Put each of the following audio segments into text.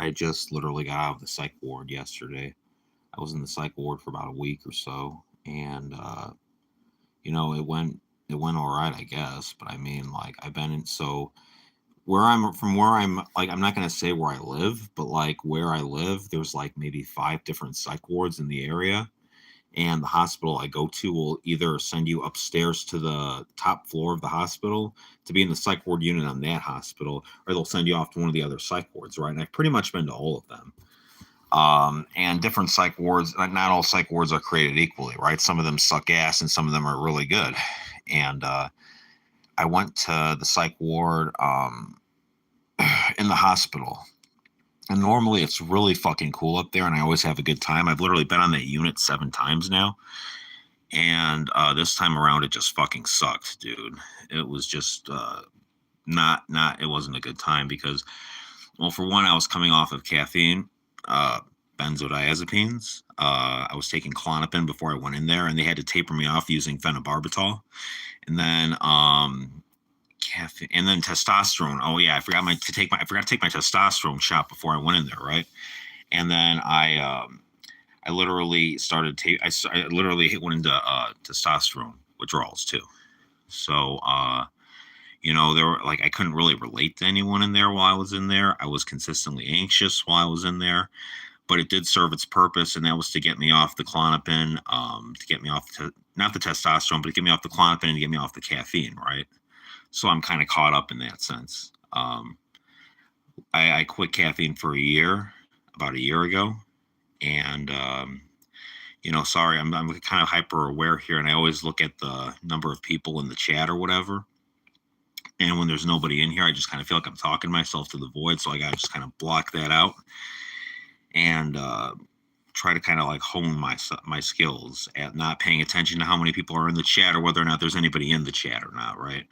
I just literally got out of the psych ward yesterday. I was in the psych ward for about a week or so, and it went all right, I guess. But I mean, like, I've been in so where I'm like, I'm not gonna say where I live, but like where I live, there's like maybe five different psych wards in the area, and the hospital I go to will either send you upstairs to the top floor of the hospital to be in the psych ward unit on that hospital, or they'll send you off to one of the other psych wards, right? And I've pretty much been to all of them. And different psych wards, not all psych wards are created equally, right? Some of them suck ass and some of them are really good. And I went to the psych ward in the hospital. And normally it's really fucking cool up there, and I always have a good time. I've literally been on that unit 7 times now, and this time around it just fucking sucked, dude. It was just not. It wasn't a good time because, well, for one, I was coming off of caffeine, uh, benzodiazepines. I was taking Klonopin before I went in there, and they had to taper me off using phenobarbital, and then caffeine, and then testosterone. Oh yeah, I forgot to take my testosterone shot before I went in there, right? And then I literally I literally went into testosterone withdrawals too. So there were like I couldn't really relate to anyone in there while I was in there. I was consistently anxious while I was in there, but it did serve its purpose, and that was to get me off the Klonopin, to get me off not the testosterone, but to get me off the Klonopin and to get me off the caffeine, right? So I'm kind of caught up in that sense. I quit caffeine for a year, about a year ago, and sorry, I'm kind of hyper aware here, and I always look at the number of people in the chat or whatever. And when there's nobody in here, I just kind of feel like I'm talking myself to the void, so I gotta just kind of block that out and try to kind of like hone my skills at not paying attention to how many people are in the chat or whether or not there's anybody in the chat or not, right?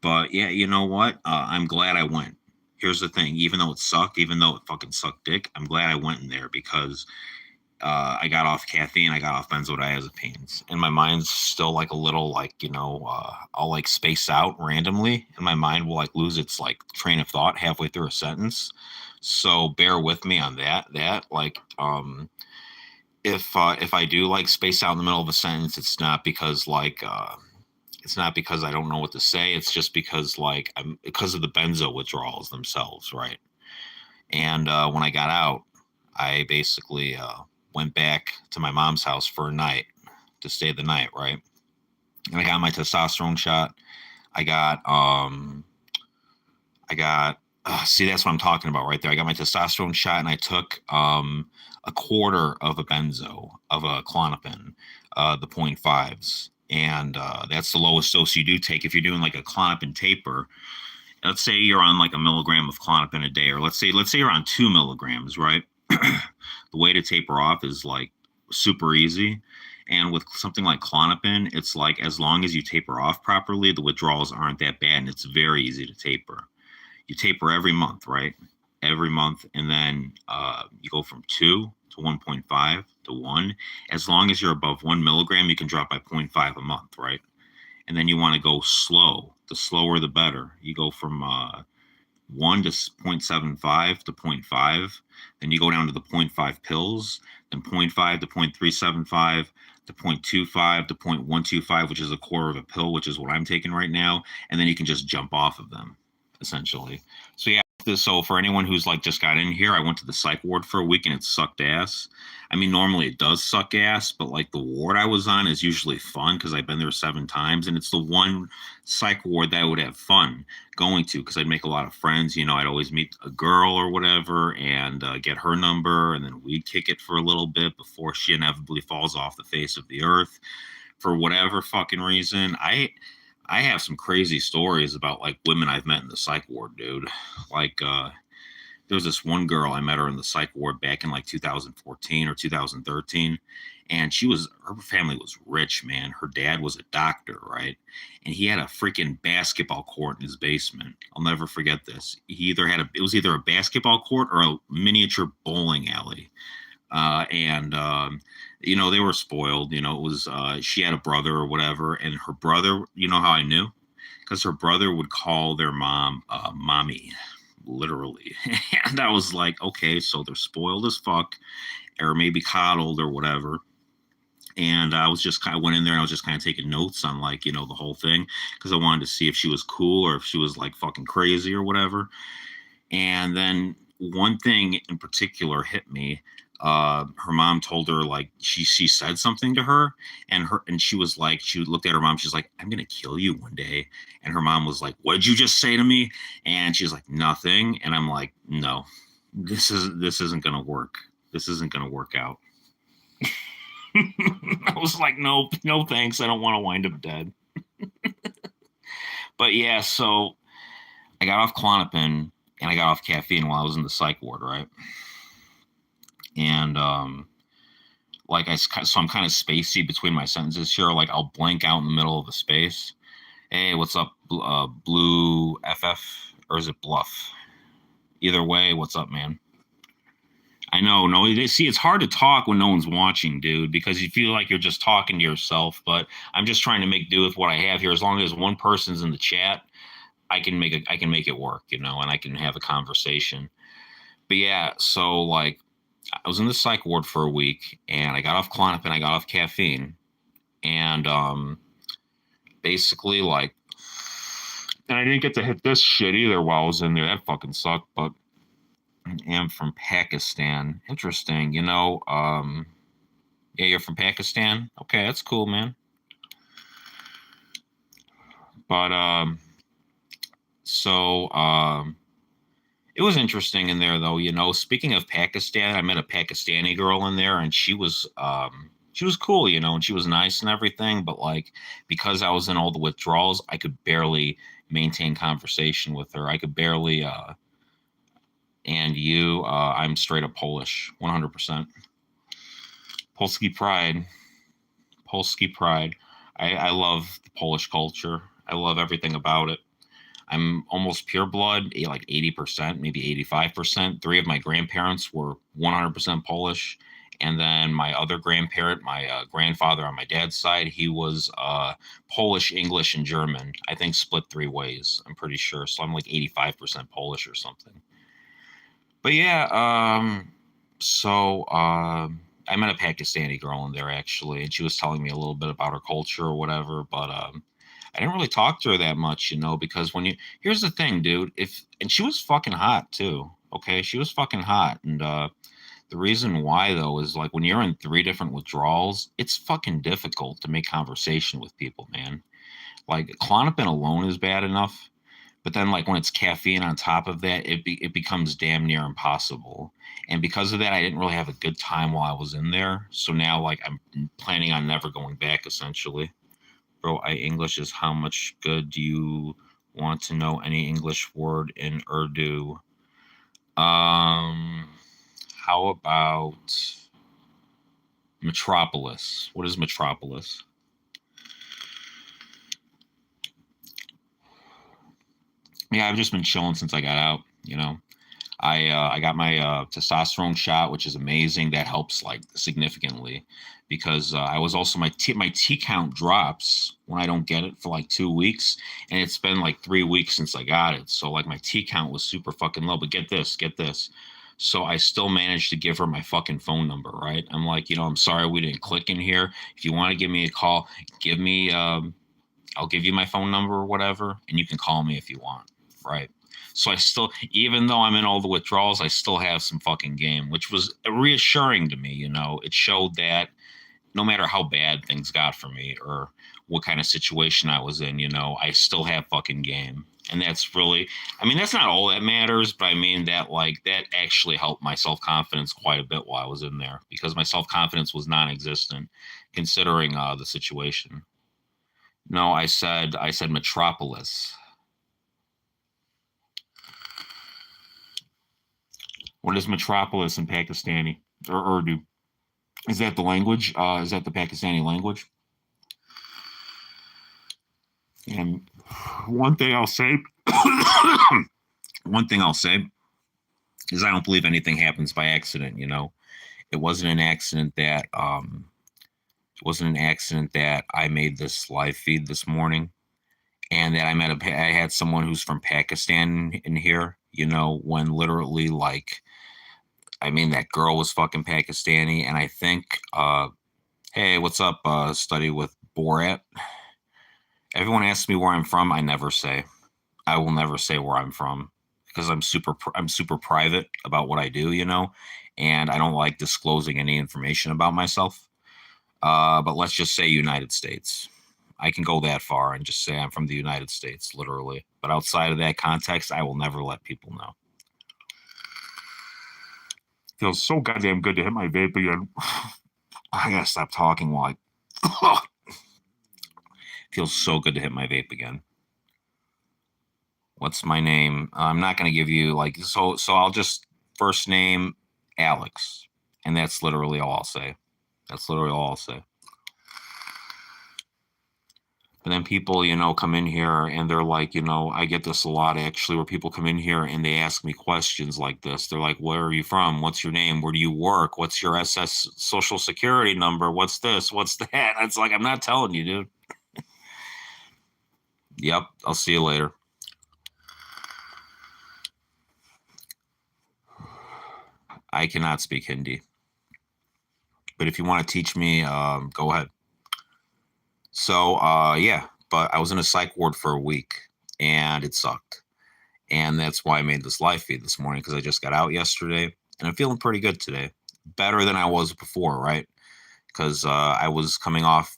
But yeah, you know what? I'm glad I went. Here's the thing: even though it sucked, even though it fucking sucked dick, I'm glad I went in there because I got off caffeine, I got off benzodiazepines, and my mind's still like a little like I'll like space out randomly, and my mind will like lose its like train of thought halfway through a sentence. So bear with me on that. If I do like space out in the middle of a sentence, it's not because I don't know what to say. It's just because like I'm because of the benzo withdrawals themselves, right? And when I got out, I basically went back to my mom's house for a night to stay the night, right? And I got my testosterone shot. I got see, that's what I'm talking about right there. I got my testosterone shot, and I took a quarter of a benzo of a Klonopin, the 0.5s, and that's the lowest dose you do take if you're doing like a Klonopin taper. Let's say you're on like a milligram of Klonopin a day, or let's say you're on 2 milligrams, right? The way to taper off is like super easy. And with something like Klonopin, it's like as long as you taper off properly, the withdrawals aren't that bad, and it's very easy to taper. You taper every month, right? Every month, and then you go from 2 to 1.5 to 1. As long as you're above 1 milligram, you can drop by 0.5 a month, right? And then you want to go slow. The slower, the better. You go from 1 to 0.75 to 0.5. Then you go down to the 0.5 pills, then 0.5 to 0.375 to 0.25 to 0.125, which is a quarter of a pill, which is what I'm taking right now. And then you can just jump off of them, essentially. So yeah, so for anyone who's like just got in here, I went to the psych ward for a week and it sucked ass. I mean, normally it does suck ass, but like the ward I was on is usually fun because I've been there 7 times, and it's the one psych ward that I would have fun going to because I'd make a lot of friends. I'd always meet a girl or whatever and get her number, and then we'd kick it for a little bit before she inevitably falls off the face of the earth for whatever fucking reason. I have some crazy stories about like women I've met in the psych ward, dude. Like there was this one girl I met her in the psych ward back in like 2014 or 2013, and her family was rich, man. Her dad was a doctor, right? And he had a freaking basketball court in his basement. I'll never forget this. It was either a basketball court or a miniature bowling alley. And they were spoiled. It was she had a brother or whatever, and her brother. You know how I knew? Because her brother would call their mom mommy, literally. And I was like, okay, so they're spoiled as fuck, or maybe coddled or whatever. And I was just kind of went in there and I was just kind of taking notes on like, the whole thing because I wanted to see if she was cool or if she was like fucking crazy or whatever. And then one thing in particular hit me. Her mom told her like she said something to her, and she was like, she looked at her mom, she's like, I'm gonna kill you one day. And her mom was like, what did you just say to me? And she's like, nothing. And I'm like, no, this isn't gonna work. This isn't gonna work out. I was like, no thanks, I don't want to wind up dead. But yeah, so I got off Klonopin and I got off caffeine while I was in the psych ward, right? And so I'm kind of spacey between my sentences here. Like I'll blank out in the middle of a space. Hey, what's up, Blue FF, or is it Bluff? Either way, what's up, man? I know, no, see, it's hard to talk when no one's watching, dude, because you feel like you're just talking to yourself. But I'm just trying to make do with what I have here. As long as one person's in the chat, I can make it work, and I can have a conversation. But yeah, so like I was in the psych ward for a week, and I got off Klonopin, I got off caffeine, and basically like, and I didn't get to hit this shit either while I was in there. That fucking sucked. But I am from Pakistan. Interesting, yeah, you're from Pakistan. Okay, that's cool, man. But it was interesting in there, though. Speaking of Pakistan, I met a Pakistani girl in there, and she was cool, and she was nice and everything. But like, because I was in all the withdrawals, I could barely maintain conversation with her. I could barely. I'm straight up Polish, 100%. Polski pride. Polski pride. I love the Polish culture. I love everything about it. I'm almost pure blood, like 80%, maybe 85%. Three of my grandparents were 100% Polish. And then my other grandparent, my grandfather on my dad's side, he was Polish, English, and German. I think split three ways, I'm pretty sure. So I'm like 85% Polish or something. But yeah, I met a Pakistani girl in there actually, and she was telling me a little bit about her culture or whatever. But I didn't really talk to her that much, because here's the thing, dude. And she was fucking hot too. Okay, she was fucking hot, and the reason why though is like when you're in 3 different withdrawals, it's fucking difficult to make conversation with people, man. Like Klonopin alone is bad enough. But then, like when it's caffeine on top of that, it becomes damn near impossible. And because of that, I didn't really have a good time while I was in there. So now, like I'm planning on never going back. Essentially, bro. English is how much good do you want to know any English word in Urdu? How about metropolis? What is metropolis? Yeah, I've just been chilling since I got out. I got my testosterone shot, which is amazing. That helps like significantly because I was also my T count drops when I don't get it for like 2 weeks, and it's been like 3 weeks since I got it. So like my T count was super fucking low. But get this. So I still managed to give her my fucking phone number, right? I'm like, I'm sorry we didn't click in here. If you want to give me a call, give me I'll give you my phone number or whatever, and you can call me if you want. Right. So I still, even though I'm in all the withdrawals, I still have some fucking game, which was reassuring to me. It showed that no matter how bad things got for me or what kind of situation I was in, I still have fucking game. And that's really, that's not all that matters, but that actually helped my self-confidence quite a bit while I was in there because my self-confidence was non-existent considering the situation. No, I said metropolis. What is metropolis in Pakistani or Urdu? Is that the language? Is that the Pakistani language? And one thing I'll say is I don't believe anything happens by accident. It wasn't an accident that I made this live feed this morning. and that I had someone who's from Pakistan in here, when literally, like, I mean, that girl was fucking Pakistani, and I think, hey, what's up, study with Borat? Everyone asks me where I'm from. I never say. I will never say where I'm from because I'm super private about what I do, and I don't like disclosing any information about myself. But let's just say United States. I can go that far and just say I'm from the United States, literally. But outside of that context, I will never let people know. Feels so goddamn good to hit my vape again. I gotta stop talking while I. Feels so good to hit my vape again. What's my name? I'm not gonna give you like so. So I'll just first name Alex, and that's literally all I'll say. That's literally all I'll say. And then people, come in here and they're like, I get this a lot actually, where people come in here and they ask me questions like this. They're like, where are you from? What's your name? Where do you work? What's your SS social security number? What's this? What's that? It's like, I'm not telling you, dude. Yep. I'll see you later. I cannot speak Hindi. But if you want to teach me, go ahead. So, yeah, but I was in a psych ward for a week and it sucked. And that's why I made this live feed this morning because I just got out yesterday and I'm feeling pretty good today. Better than I was before, right? Because I was coming off.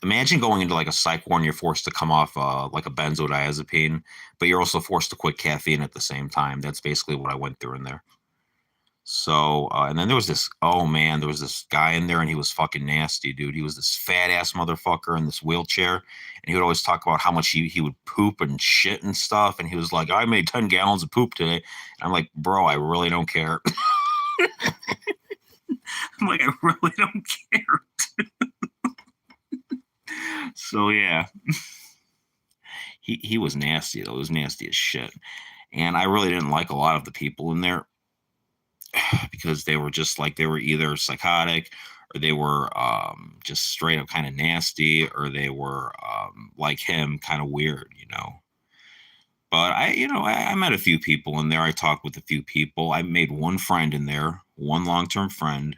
Imagine going into like a psych ward and you're forced to come off like a benzodiazepine, but you're also forced to quit caffeine at the same time. That's basically what I went through in there. So, and then oh man, there was this guy in there and he was fucking nasty, dude. He was this fat ass motherfucker in this wheelchair. And he would always talk about how much he would poop and shit and stuff. And he was like, I made 10 gallons of poop today. And I'm like, bro, I really don't care. I'm like, I really don't care. So, yeah. He was nasty, though. He was nasty as shit. And I really didn't like a lot of the people in there because they were just like, they were either psychotic or they were just straight up kind of nasty or they were like him, kind of weird, But I met a few people in there. I talked with a few people. I made one friend in there, one long-term friend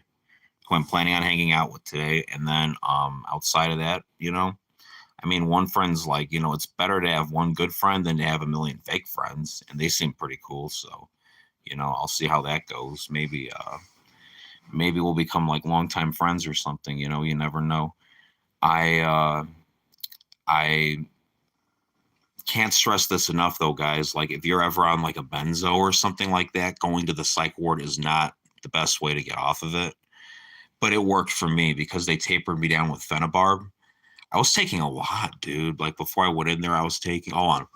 who I'm planning on hanging out with today. And then outside of that, I mean, one friend's like, it's better to have one good friend than to have a million fake friends. And they seem pretty cool. So, I'll see how that goes. Maybe we'll become like longtime friends or something, you never know. I can't stress this enough though, guys. Like if you're ever on like a benzo or something like that, going to the psych ward is not the best way to get off of it. But it worked for me because they tapered me down with phenobarb. I was taking a lot, dude. Like before I went in there, I was taking. Hold on.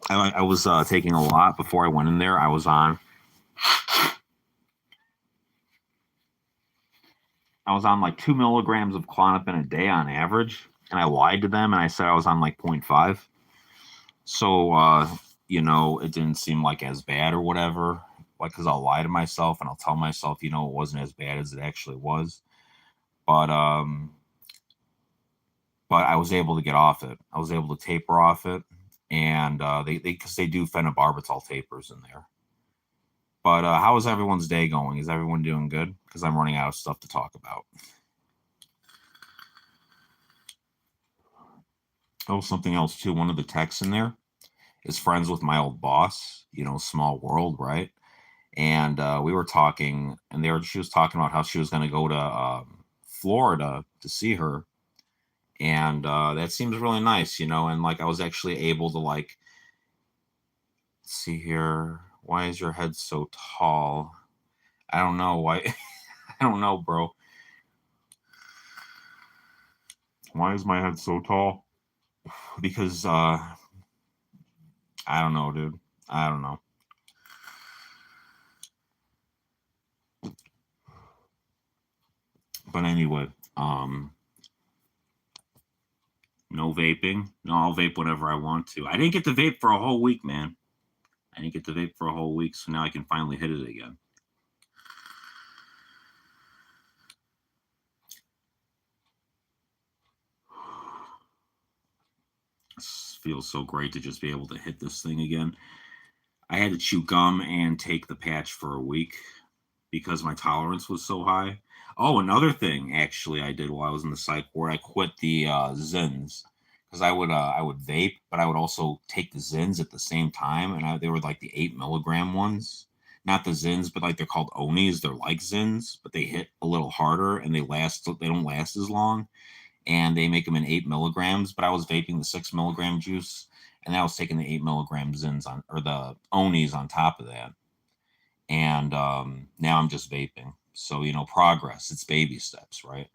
I was taking a lot before I went in there. I was on like 2 milligrams of Klonopin a day on average, and I lied to them and I said I was on like 0.5. So it didn't seem like as bad or whatever. Like, because I'll lie to myself and I'll tell myself, it wasn't as bad as it actually was. But I was able to get off it. I was able to taper off it, and they because they do phenobarbital tapers in there. But how is everyone's day going? Is everyone doing good? Because I'm running out of stuff to talk about. Oh, something else too. One of the techs in there is friends with my old boss. Small world, right? And we were talking, and she was talking about how she was going to go to Florida to see her, and that seems really nice, And like I was actually able to like see here. Why is your head so tall? I don't know why. I don't know, bro. Why is my head so tall? Because I don't know, dude. I don't know. But anyway, no vaping. No, I'll vape whenever I want to. I didn't get to vape for a whole week, man. I didn't get to vape for a whole week, so now I can finally hit it again. Feels so great to just be able to hit this thing again. I had to chew gum and take the patch for a week because my tolerance was so high. Oh, another thing actually I did while I was in the psych ward, I quit the Zins because I would vape, but I would also take the Zins at the same time, and they were like the 8 milligram ones, not the Zins, but like they're called Onis. They're like Zins, but they hit a little harder and they last. They don't last as long, and they make them in 8 milligrams. But I was vaping the 6 milligram juice, and I was taking the 8 milligram Zins on or the Onis on top of that, and now I'm just vaping. So progress. It's baby steps, right?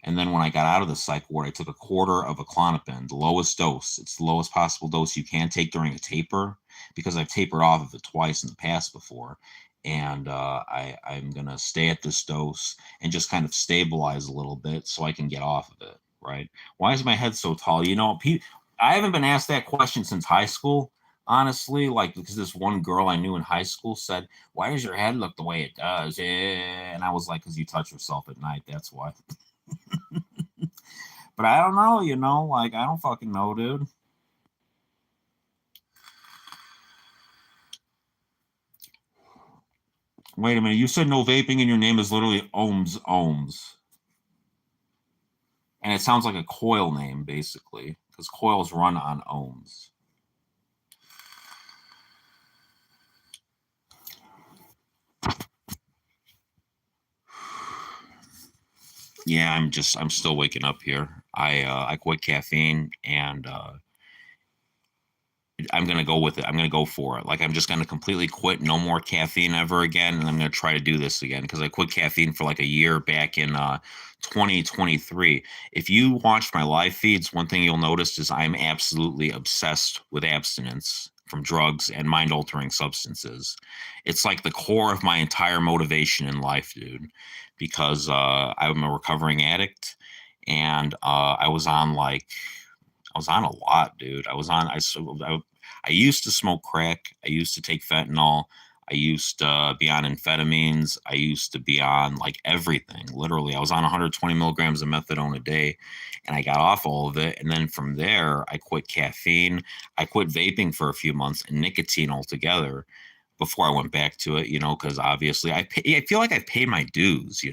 And then when I got out of the psych ward, I took a quarter of a Klonopin, the lowest dose. It's the lowest possible dose you can take during a taper because I've tapered off of it twice in the past before. And I'm going to stay at this dose and just kind of stabilize a little bit so I can get off of it, right? Why is my head so tall? I haven't been asked that question since high school, honestly, like because this one girl I knew in high school said, "Why does your head look the way it does?" And I was like, "Because you touch yourself at night, that's why." But I don't know, like I don't fucking know, dude. Wait a minute, you said no vaping and your name is literally Ohms. And it sounds like a coil name, basically, because coils run on ohms. Yeah, I'm still waking up here. I quit caffeine, and I'm gonna go with it. I'm gonna go for it. Like I'm just gonna completely quit. No more caffeine ever again, and I'm gonna try to do this again because I quit caffeine for like a year back in 2023. If you watch my live feeds, one thing you'll notice is I'm absolutely obsessed with abstinence from drugs and mind-altering substances. It's like the core of my entire motivation in life, dude. Because I'm a recovering addict, and I was on a lot, dude. I used to smoke crack. I used to take fentanyl. I used to be on amphetamines. I used to be on like everything. Literally, I was on 120 milligrams of methadone a day, and I got off all of it. And then from there, I quit caffeine. I quit vaping for a few months and nicotine altogether before I went back to it. Because obviously I feel like I've paid my dues.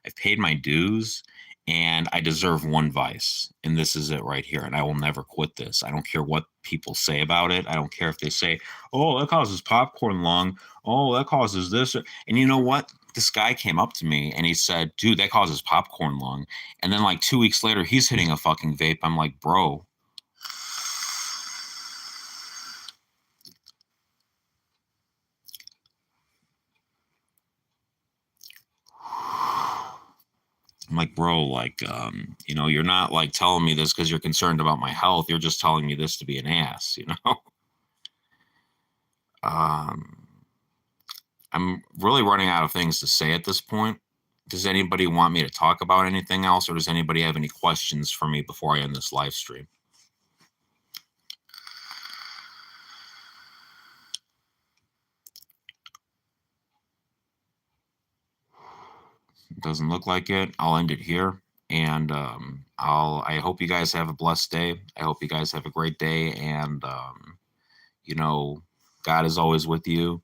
I've paid my dues, and I deserve one vice, and this is it right here. And I will never quit this. I don't care what people say about it. I don't care if they say, "Oh, that causes popcorn lung. Oh, that causes this." And you know what? This guy came up to me and he said, "Dude, that causes popcorn lung." And then like 2 weeks later, he's hitting a fucking vape. I'm like, bro. I'm like, bro, like, you're not like telling me this because you're concerned about my health. You're just telling me this to be an ass. Um, I'm really running out of things to say at this point. Does anybody want me to talk about anything else, or does anybody have any questions for me before I end this live stream? It doesn't look like it. I'll end it here, and I hope you guys have a blessed day. I hope you guys have a great day, and you know, God is always with you.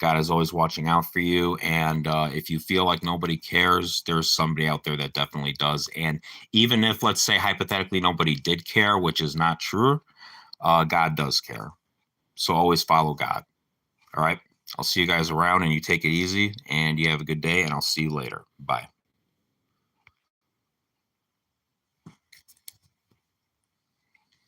God is always watching out for you. And if you feel like nobody cares, there's somebody out there that definitely does. And even if, let's say, hypothetically, nobody did care, which is not true, God does care. So always follow God. All right. I'll see you guys around, and you take it easy, and you have a good day, and I'll see you later. Bye.